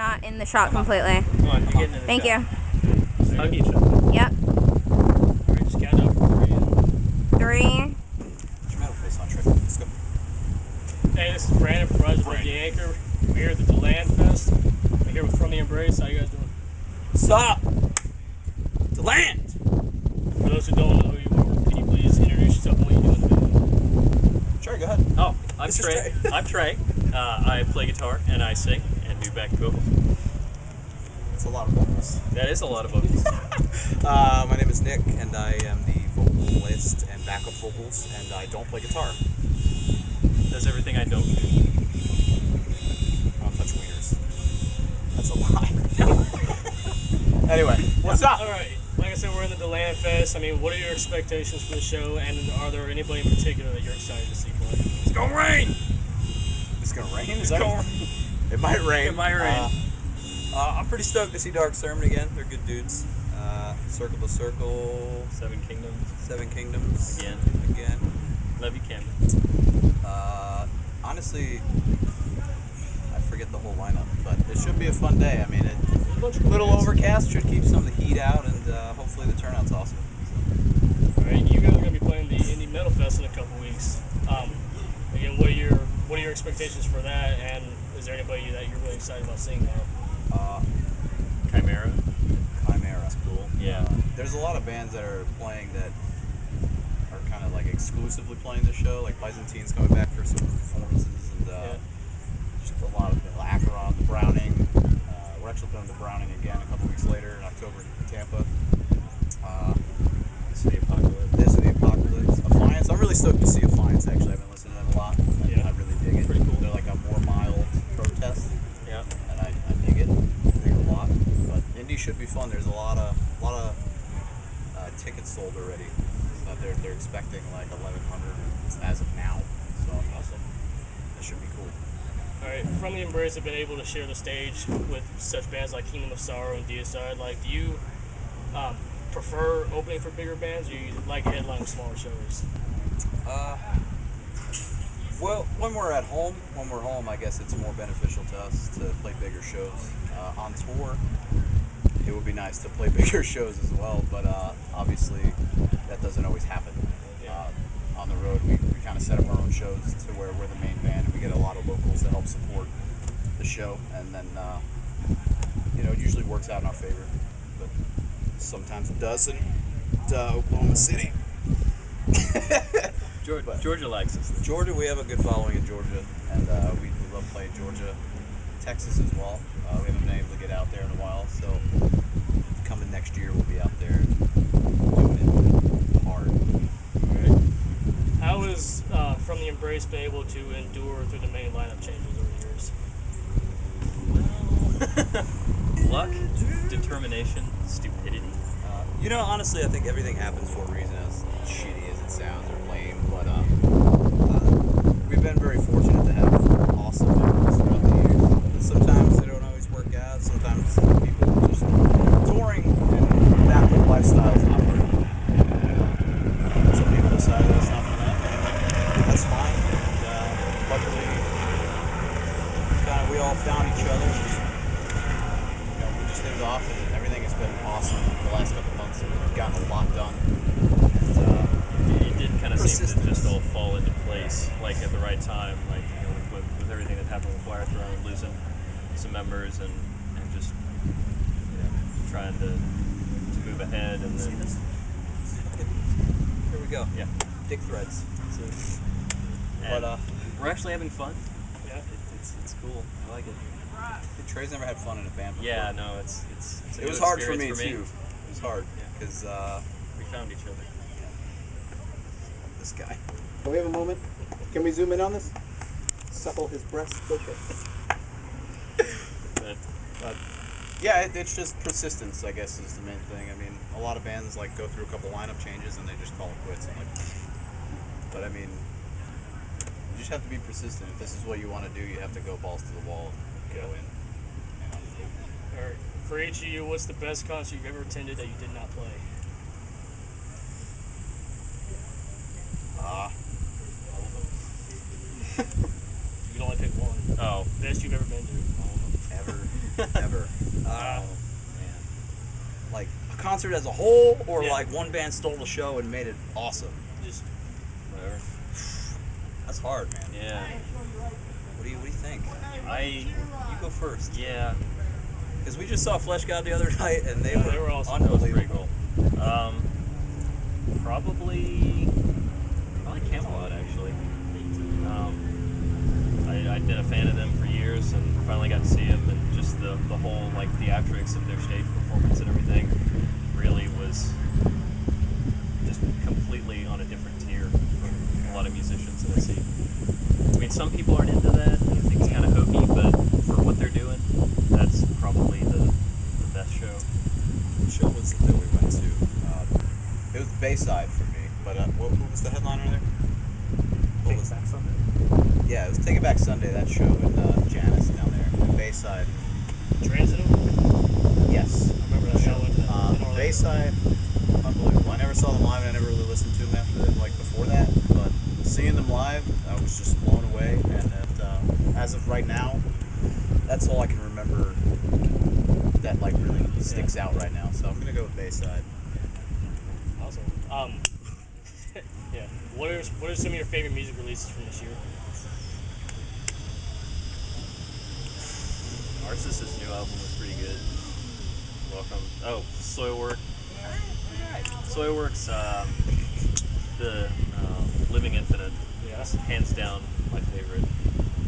not in the shot completely. Come on, you're getting in the Thank shot. you. Just hug each other. Yep. Alright, just count up for 3. 3. Get your metal face on, Trey. Let's go. Hey, this is Brandon from Rise Above the Anchor. We're here at the Deland Fest. We're here with From the Embrace. How you guys doing? Stop! Deland! For those who don't know who you are, can you please introduce yourself and what you do in the band? Sure, go ahead. Oh, I'm This is Trey. Trey. I'm Trey. I play guitar and I sing and do back vocals. That's a lot of vocals. That is a lot of vocals. My name is Nick, and I am the vocalist and backup vocals, and I don't play guitar. Does everything I don't do. I don't touch wieners. That's a lie. Anyway, what's up? Alright, like I said, we're in the Deland Fest. I mean, what are your expectations for the show, and are there anybody in particular that you're excited to see play? It's gonna rain! It's gonna rain? Is that It might rain. It might rain. I'm pretty stoked to see Dark Sermon again. They're good dudes. Circle to Circle. Seven Kingdoms. Seven Kingdoms. Again. Love you, Camden. Honestly, I forget the whole lineup, but it should be a fun day. I mean, a little overcast should keep some of the heat out, and hopefully the turnout's awesome. Alright, you guys are going to be playing the Indie Metal Fest in a couple weeks. Again, what are your expectations for that, and is there anybody that you're really excited about seeing there? Chimera. Chimera. Cool. Yeah. There's a lot of bands that are playing that are kind of like exclusively playing the show, like Byzantine's coming back for some performances, and just a lot of Acheron, the Browning. We're actually playing the Browning again a couple weeks later in October in Tampa. City Apocalypse. This is the Apocalypse. Affiance. I'm really stoked to see Affiance, actually. I've been listening to them a lot. I really dig it. Pretty cool. They're like a more mild protest. Yeah. And I dig it. I dig it a lot. But Indie should be fun. There's a lot of tickets sold already. They're expecting like 1,100 as of now. So awesome. That should be cool. Alright, From the Embrace have been able to share the stage with such bands like Kingdom of Sorrow and Deicide. Like, do you prefer opening for bigger bands, or you like headlining smaller shows? Well, when we're home, I guess it's more beneficial to us to play bigger shows. On tour, it would be nice to play bigger shows as well, but obviously that doesn't always happen. On the road, we kind of set up our own shows to where we're the main band, and we get a lot of locals to help support the show, and then it usually works out in our favor, but sometimes it doesn't. Oklahoma City. Georgia likes us. Georgia, we have a good following in Georgia, and we love playing Georgia. Texas as well. We haven't been able to get out there in a while, so coming next year we'll be out there doing it hard. Right. How has From the Embrace been able to endure through the main lineup changes over the years? Luck, determination, stupidity. Honestly, I think everything happens for a reason, as shitty as it sounds or lame, but we've been very fortunate to have awesome members throughout the years. Sometimes they don't always work out, sometimes people just touring and that whole lifestyle is not working. Some people decide that it's not for them. That's fine. And, luckily, we all found each other. We just hit it off, and everything has been awesome the last couple months. We've gotten a lot done. And, it did kind of seem to just all fall into place, like at the right time, like with everything that happened with Wire Throne, losing some members and just trying to move ahead, and then here we go. Yeah, Dick threads. But we're actually having fun. Yeah, it's cool. I like it. Trey's never had fun in a band before. Yeah, no, it's a it was new hard for experience me too. It was hard because we found each other. This guy. Can we have a moment? Can we zoom in on this? Supple his breast. Okay. But yeah, it's just persistence, I guess, is the main thing. I mean, a lot of bands go through a couple lineup changes and they just call it quits. But I mean, you just have to be persistent. If this is what you want to do, you have to go balls to the wall and go in. Alright, for each of you, what's the best concert you've ever attended that you did not play? All of them. You can only pick one. oh, Best you've ever been to. Ever. ever. Wow. Man. Like a concert as a whole, or Yeah. like one band stole the show and made it awesome. Just Whatever. That's hard, man. Yeah. What do you think? I You go first. yeah. Because we just saw Flesh God the other night, and they Yeah, they were were awesome. That was pretty unbelievable. cool. Probably Camelot actually. I'd been a fan of them for years, and finally got to see them, and just the whole like theatrics of their stage performance and everything really was just completely on a different tier from a lot of musicians that I see. I mean, some people aren't into that. They think it's kind of hokey, but for what they're doing, that's probably the best show. What show was it that we went to? It was Bayside for me, but who was the headliner there? What was that? Yeah, it was Take It Back Sunday, that show in Janice down there in Bayside. Transitive? Yes. I remember that show. I went to that in Orlando. Bayside, unbelievable. I never saw them live, and I never really listened to them after, like before that, but seeing them live, I was just blown away, and as of right now, that's all I can remember that like really sticks out right now. So I'm gonna go with Bayside. Awesome. Yeah. What are some of your favorite music releases from this year? Narcissus' new album was pretty good. Welcome. Oh, Soilwork. Soilwork's the Living Infinite. Yes. Hands down my favorite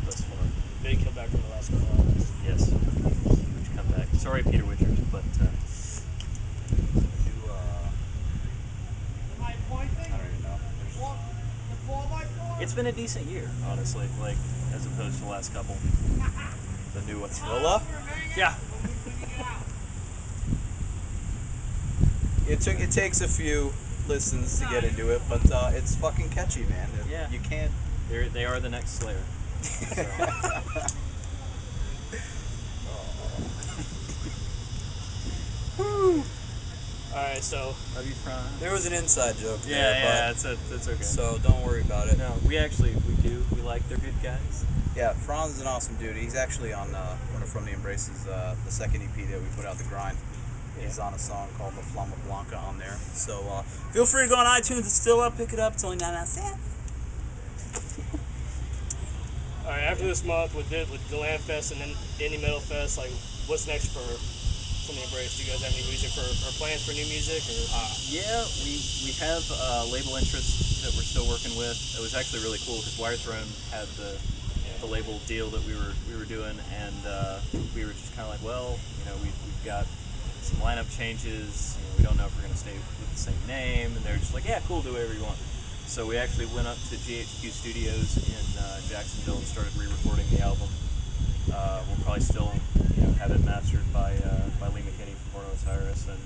thus far. Big comeback from the last couple albums. Yes. Huge comeback. Sorry, Peter Witchers, but I don't even know. it's been a decent year, honestly. Like as opposed to the last couple. The new Attila. Yeah. It takes a few listens to get into it, but it's fucking catchy, man. Yeah. You can't. They are the next Slayer. All right, so Love you, Fran. There was an inside joke Yeah, there, yeah, but it's okay. so don't worry about it. No, we like they're good guys. Yeah, Franz is an awesome dude. He's actually on one of From the Embraces, the second EP that we put out, The Grind. He's on a song called La Flama Blanca on there. So feel free to go on iTunes. It's still up. Pick it up. It's only 99 cents. all right, after this month with Deland Fest and then Indie Metal Fest, like what's next for From the Embrace? Do you guys have any music or plans for new music? Or Yeah, we have label interests that we're still working with. It was actually really cool because Wire Throne had the label deal that we were doing, and we were just kind of like, well, we've got some lineup changes. We don't know if we're going to stay with the same name, and they're just like, yeah, cool, do whatever you want. So we actually went up to GHQ Studios in Jacksonville and started re-recording the album. We'll probably still have it mastered by Lee McKinney from Buenos Aires, and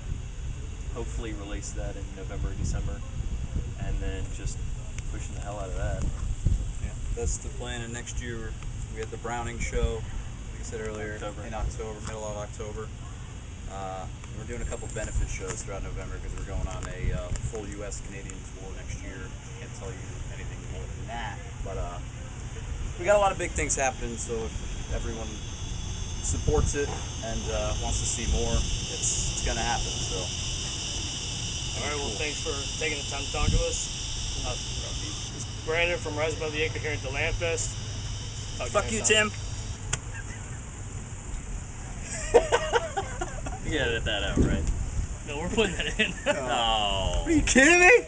hopefully release that in November or December, and then just pushing the hell out of that. Yeah, that's the plan. And next year we had the Browning show, like I said earlier, in October, middle of October. We're doing a couple benefit shows throughout November because we're going on a full U.S. Canadian tour next year. Can't tell you anything more than that, but we got a lot of big things happening. So if everyone supports it and wants to see more, it's gonna happen. So. all right, well, thanks for taking the time to talk to us. This is Brandon from Rise Above the Acre here at Deland Fest. Fuck you, Tim. You gotta edit that out, right? No, we're putting that in. Oh. Are you kidding me?